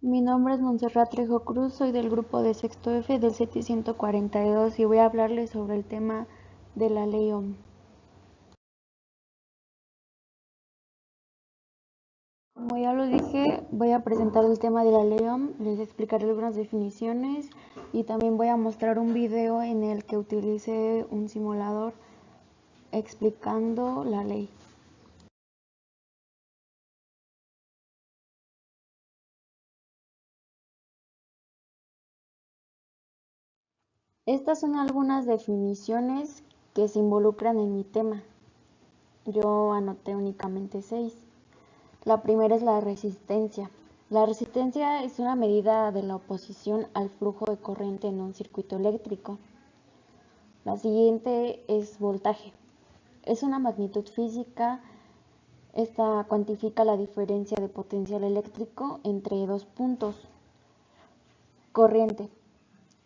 Mi nombre es Montserrat Trejo Cruz, soy del grupo de sexto F del 742 y voy a hablarles sobre el tema de la ley OM. Como ya lo dije, voy a presentar el tema de la ley OM, les explicaré algunas definiciones y también voy a mostrar un video en el que utilicé un simulador explicando la ley. Estas son algunas definiciones que se involucran en mi tema. Yo anoté únicamente 6. La primera es la resistencia. La resistencia es una medida de la oposición al flujo de corriente en un circuito eléctrico. La siguiente es voltaje. Es una magnitud física. Esta cuantifica la diferencia de potencial eléctrico entre dos puntos. Corriente.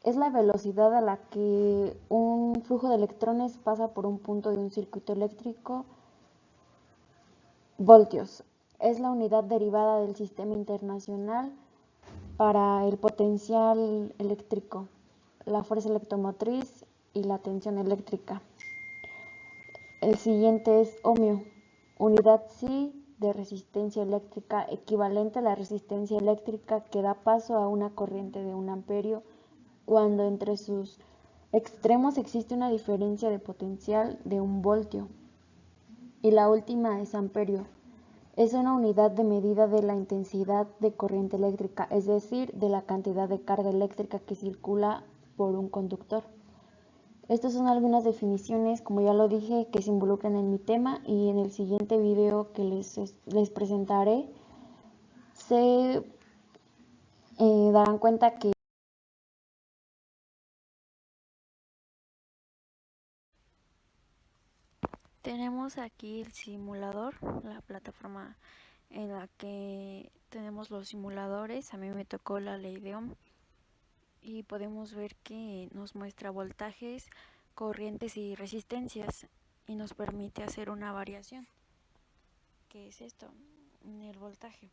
Es la velocidad a la que un flujo de electrones pasa por un punto de un circuito eléctrico. Voltios. Es la unidad derivada del sistema internacional para el potencial eléctrico, la fuerza electromotriz y la tensión eléctrica. El siguiente es ohmio, unidad psi de resistencia eléctrica equivalente a la resistencia eléctrica que da paso a una corriente de 1 amperio cuando entre sus extremos existe una diferencia de potencial de 1 voltio. Y la última es amperio. Es una unidad de medida de la intensidad de corriente eléctrica, es decir, de la cantidad de carga eléctrica que circula por un conductor. Estas son algunas definiciones, como ya lo dije, que se involucran en mi tema y en el siguiente video que les presentaré se darán cuenta que tenemos aquí el simulador, la plataforma en la que tenemos los simuladores. A mí me tocó la ley de Ohm y podemos ver que nos muestra voltajes, corrientes y resistencias y nos permite hacer una variación. ¿Qué es esto? En el voltaje.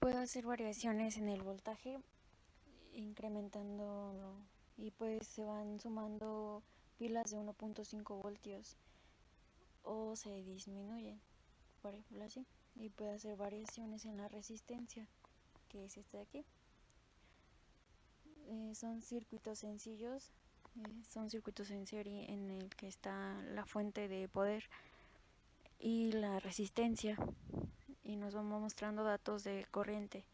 Puedo hacer variaciones en el voltaje incrementándolo y pues se van sumando pilas de 1.5 voltios o se disminuyen, por ejemplo así, y puede hacer variaciones en la resistencia, que es esta de aquí. Son circuitos sencillos, son circuitos en serie en el que está la fuente de poder y la resistencia, y nos vamos mostrando datos de corriente.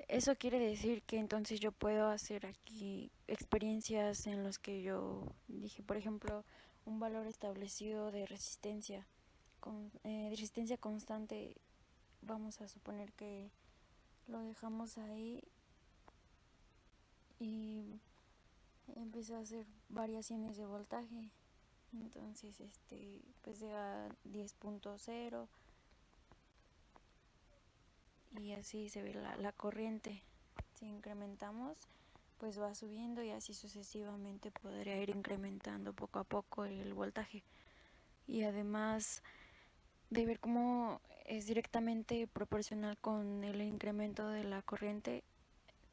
Eso quiere decir que entonces yo puedo hacer aquí experiencias en los que yo dije, por ejemplo, un valor establecido de resistencia, de resistencia constante. Vamos a suponer que lo dejamos ahí y empecé a hacer variaciones de voltaje. Entonces, pues llega a 10.0 y así se ve la corriente. Si incrementamos, pues va subiendo y así sucesivamente podría ir incrementando poco a poco el voltaje. Y además de ver cómo es directamente proporcional con el incremento de la corriente,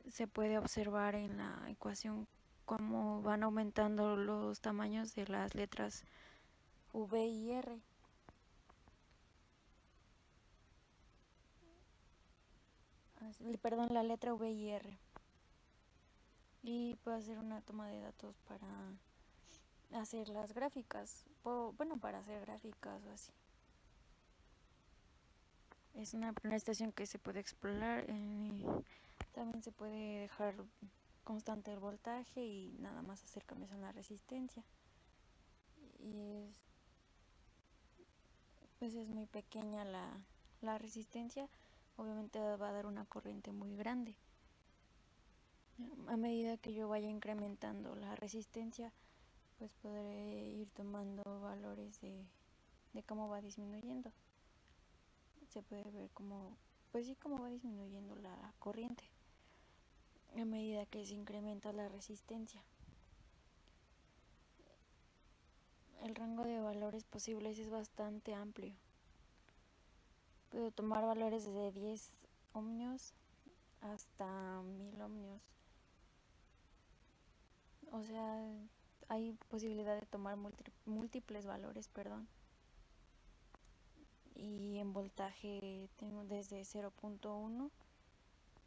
se puede observar en la ecuación cómo van aumentando los tamaños de las letras V y R. Perdón, la letra V y R. Y puedo hacer una toma de datos para hacer las gráficas, bueno, para hacer gráficas o así. Es una estación que se puede explorar. También se puede dejar constante el voltaje y nada más hacer cambios en la resistencia. Y pues es muy pequeña la resistencia. Obviamente va a dar una corriente muy grande. A medida que yo vaya incrementando la resistencia, pues podré ir tomando valores de cómo va disminuyendo. Se puede ver cómo, pues sí, cómo va disminuyendo la corriente a medida que se incrementa la resistencia. el rango de valores posibles es bastante amplio. Puedo tomar valores desde 10 ohmios hasta 1000 ohmios. O sea, hay posibilidad de tomar múltiples valores, y en voltaje tengo desde 0.1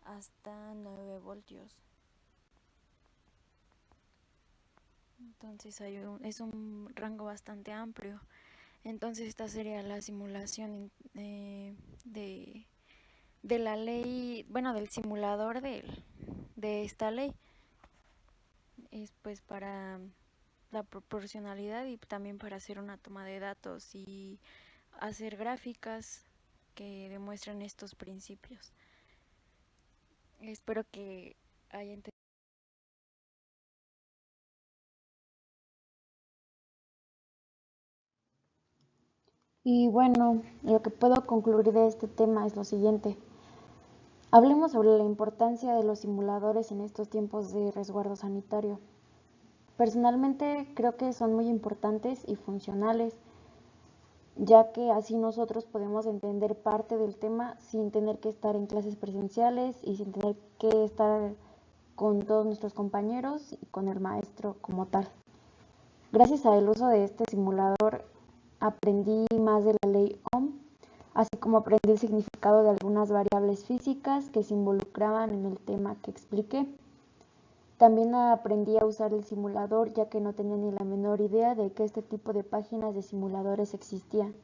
hasta 9 voltios. Entonces es un rango bastante amplio. Entonces esta sería la simulación de la ley, bueno, del simulador de esta ley. Es pues para la proporcionalidad y también para hacer una toma de datos y hacer gráficas que demuestren estos principios. Espero que haya entendido. Y bueno, lo que puedo concluir de este tema es lo siguiente. Hablemos sobre la importancia de los simuladores en estos tiempos de resguardo sanitario. Personalmente creo que son muy importantes y funcionales, ya que así nosotros podemos entender parte del tema sin tener que estar en clases presenciales y sin tener que estar con todos nuestros compañeros y con el maestro como tal. Gracias al uso de este simulador aprendí más de la ley Ohm, así como aprendí el significado de algunas variables físicas que se involucraban en el tema que expliqué. También aprendí a usar el simulador, ya que no tenía ni la menor idea de que este tipo de páginas de simuladores existían.